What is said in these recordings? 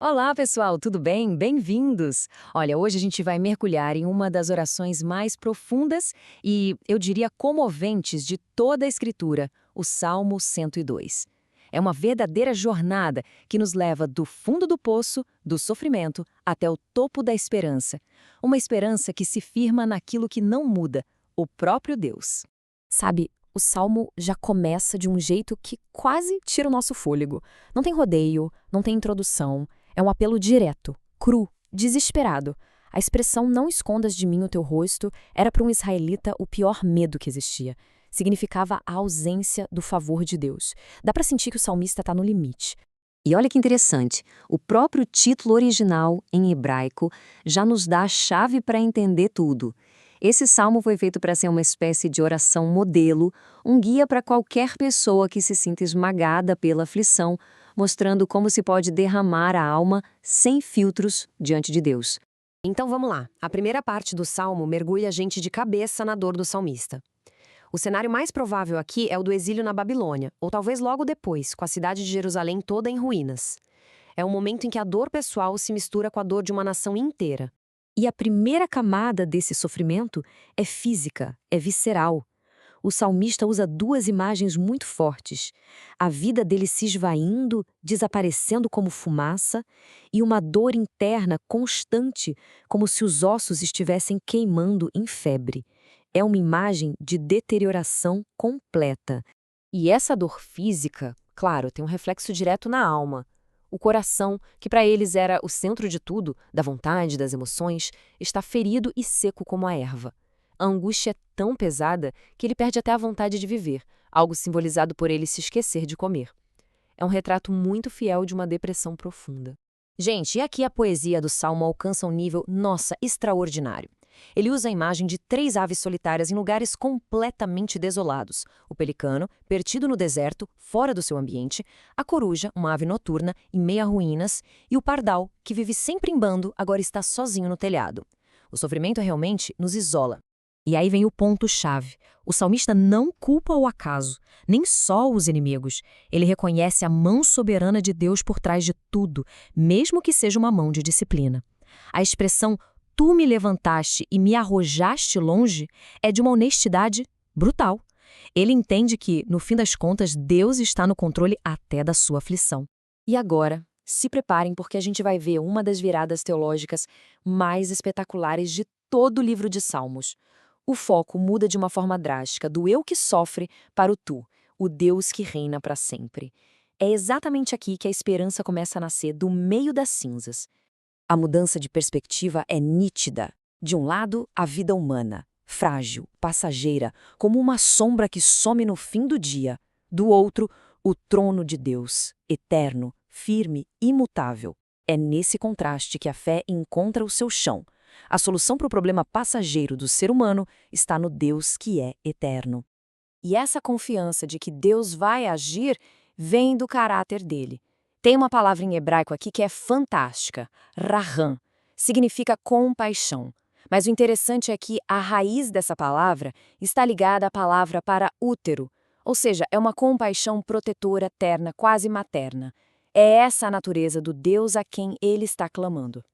Olá, pessoal, tudo bem? Bem-vindos! Olha, hoje a gente vai mergulhar em uma das orações mais profundas e, eu diria, comoventes de toda a Escritura, o Salmo 102. É uma verdadeira jornada que nos leva do fundo do poço, do sofrimento, até o topo da esperança. Uma esperança que se firma naquilo que não muda, o próprio Deus. Sabe, o salmo já começa de um jeito que quase tira o nosso fôlego. Não tem rodeio, não tem introdução. É um apelo direto, cru, desesperado. A expressão "não escondas de mim o teu rosto" era para um israelita o pior medo que existia. Significava a ausência do favor de Deus. Dá para sentir que o salmista está no limite. E olha que interessante, o próprio título original, em hebraico, já nos dá a chave para entender tudo. Esse salmo foi feito para ser uma espécie de oração modelo, um guia para qualquer pessoa que se sinta esmagada pela aflição, mostrando como se pode derramar a alma sem filtros diante de Deus. Então vamos lá. A primeira parte do salmo mergulha a gente de cabeça na dor do salmista. O cenário mais provável aqui é o do exílio na Babilônia, ou talvez logo depois, com a cidade de Jerusalém toda em ruínas. É um momento em que a dor pessoal se mistura com a dor de uma nação inteira. E a primeira camada desse sofrimento é física, é visceral. O salmista usa duas imagens muito fortes: a vida dele se esvaindo, desaparecendo como fumaça, e uma dor interna constante, como se os ossos estivessem queimando em febre. É uma imagem de deterioração completa. E essa dor física, claro, tem um reflexo direto na alma. O coração, que para eles era o centro de tudo, da vontade, das emoções, está ferido e seco como a erva. A angústia é tão pesada que ele perde até a vontade de viver, algo simbolizado por ele se esquecer de comer. É um retrato muito fiel de uma depressão profunda. Gente, e aqui a poesia do Salmo alcança um nível, nossa, extraordinário. Ele usa a imagem de três aves solitárias em lugares completamente desolados. O pelicano, perdido no deserto, fora do seu ambiente, a coruja, uma ave noturna, em meio a ruínas, e o pardal, que vive sempre em bando, agora está sozinho no telhado. O sofrimento realmente nos isola. E aí vem o ponto-chave. O salmista não culpa o acaso, nem só os inimigos. Ele reconhece a mão soberana de Deus por trás de tudo, mesmo que seja uma mão de disciplina. A expressão "tu me levantaste e me arrojaste longe" é de uma honestidade brutal. Ele entende que, no fim das contas, Deus está no controle até da sua aflição. E agora, se preparem porque a gente vai ver uma das viradas teológicas mais espetaculares de todo o livro de Salmos. O foco muda de uma forma drástica do eu que sofre para o tu, o Deus que reina para sempre. É exatamente aqui que a esperança começa a nascer do meio das cinzas. A mudança de perspectiva é nítida. De um lado, a vida humana, frágil, passageira, como uma sombra que some no fim do dia. Do outro, o trono de Deus, eterno, firme, imutável. É nesse contraste que a fé encontra o seu chão. A solução para o problema passageiro do ser humano está no Deus que é eterno. E essa confiança de que Deus vai agir vem do caráter dele. Tem uma palavra em hebraico aqui que é fantástica, raham, significa compaixão. Mas o interessante é que a raiz dessa palavra está ligada à palavra para útero, ou seja, é uma compaixão protetora terna, quase materna. É essa a natureza do Deus a quem ele está clamando.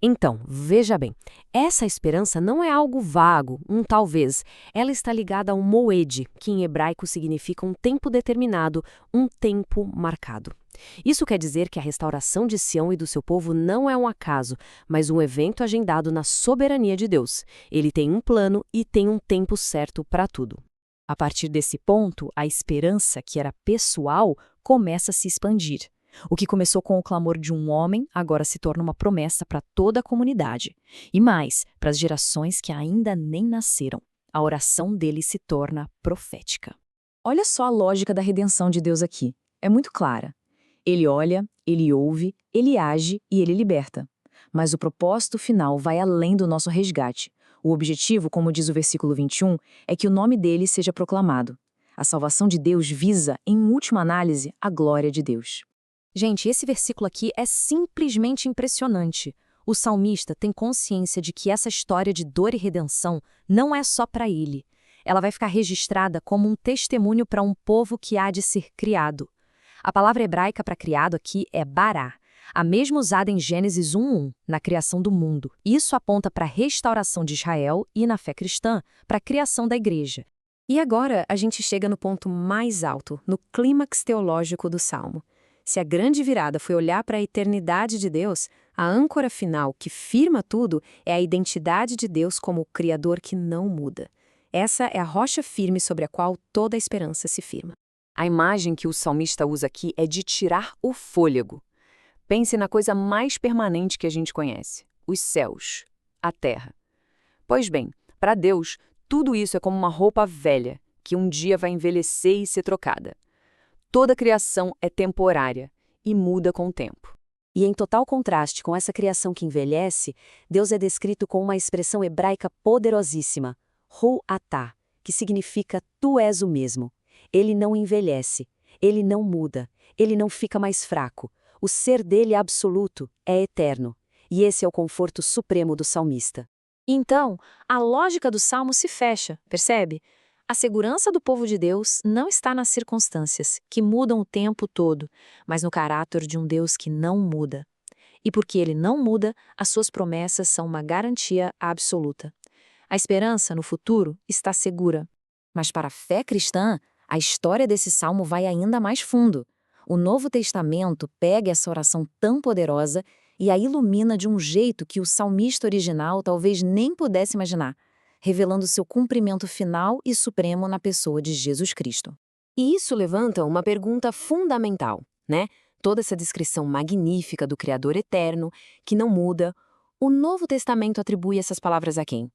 Então, veja bem, essa esperança não é algo vago, um talvez. Ela está ligada ao moed, que em hebraico significa um tempo determinado, um tempo marcado. Isso quer dizer que a restauração de Sião e do seu povo não é um acaso, mas um evento agendado na soberania de Deus. Ele tem um plano e tem um tempo certo para tudo. A partir desse ponto, a esperança, que era pessoal, começa a se expandir. O que começou com o clamor de um homem, agora se torna uma promessa para toda a comunidade. E mais, para as gerações que ainda nem nasceram. A oração dele se torna profética. Olha só a lógica da redenção de Deus aqui. É muito clara. Ele olha, ele ouve, ele age e ele liberta. Mas o propósito final vai além do nosso resgate. O objetivo, como diz o versículo 21, é que o nome dele seja proclamado. A salvação de Deus visa, em última análise, a glória de Deus. Gente, esse versículo aqui é simplesmente impressionante. O salmista tem consciência de que essa história de dor e redenção não é só para ele. Ela vai ficar registrada como um testemunho para um povo que há de ser criado. A palavra hebraica para criado aqui é bará. a mesma usada em Gênesis 1:1, na criação do mundo. Isso aponta para a restauração de Israel e, na fé cristã, para a criação da igreja. E agora a gente chega no ponto mais alto, no clímax teológico do Salmo. Se a grande virada foi olhar para a eternidade de Deus, a âncora final que firma tudo é a identidade de Deus como o Criador que não muda. Essa é a rocha firme sobre a qual toda a esperança se firma. A imagem que o salmista usa aqui é de tirar o fôlego. Pense na coisa mais permanente que a gente conhece: os céus, a terra. Pois bem, para Deus, tudo isso é como uma roupa velha, que um dia vai envelhecer e ser trocada. Toda criação é temporária e muda com o tempo. E em total contraste com essa criação que envelhece, Deus é descrito com uma expressão hebraica poderosíssima, Hu Atah, que significa tu és o mesmo. Ele não envelhece, ele não muda, ele não fica mais fraco. O ser dele absoluto é eterno. E esse é o conforto supremo do salmista. Então, a lógica do salmo se fecha, percebe? A segurança do povo de Deus não está nas circunstâncias, que mudam o tempo todo, mas no caráter de um Deus que não muda. E porque ele não muda, as suas promessas são uma garantia absoluta. A esperança no futuro está segura. Mas para a fé cristã, a história desse salmo vai ainda mais fundo. O Novo Testamento pega essa oração tão poderosa e a ilumina de um jeito que o salmista original talvez nem pudesse imaginar, revelando seu cumprimento final e supremo na pessoa de Jesus Cristo. E isso levanta uma pergunta fundamental, né? Toda essa descrição magnífica do Criador eterno, que não muda, o Novo Testamento atribui essas palavras a quem?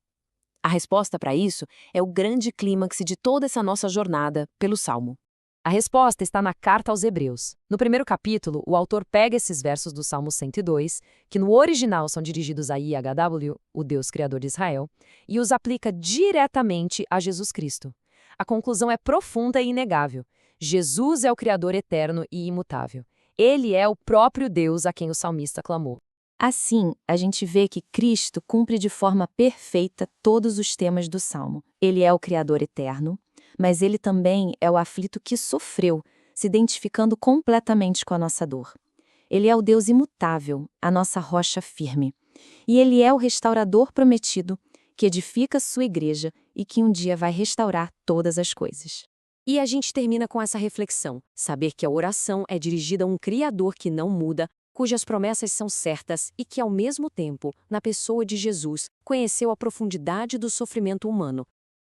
A resposta para isso é o grande clímax de toda essa nossa jornada pelo Salmo. A resposta está na carta aos Hebreus. No primeiro capítulo, o autor pega esses versos do Salmo 102, que no original são dirigidos a IHW, o Deus Criador de Israel, e os aplica diretamente a Jesus Cristo. A conclusão é profunda e inegável. Jesus é o Criador eterno e imutável. Ele é o próprio Deus a quem o salmista clamou. Assim, a gente vê que Cristo cumpre de forma perfeita todos os temas do Salmo. Ele é o Criador eterno, mas ele também é o aflito que sofreu, se identificando completamente com a nossa dor. Ele é o Deus imutável, a nossa rocha firme. E ele é o restaurador prometido, que edifica sua igreja e que um dia vai restaurar todas as coisas. E a gente termina com essa reflexão, saber que a oração é dirigida a um Criador que não muda, cujas promessas são certas e que, ao mesmo tempo, na pessoa de Jesus, conheceu a profundidade do sofrimento humano.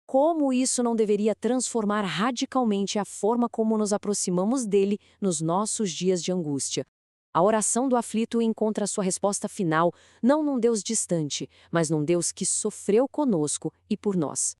Como isso não deveria transformar radicalmente a forma como nos aproximamos dele nos nossos dias de angústia? A oração do aflito encontra sua resposta final não num Deus distante, mas num Deus que sofreu conosco e por nós.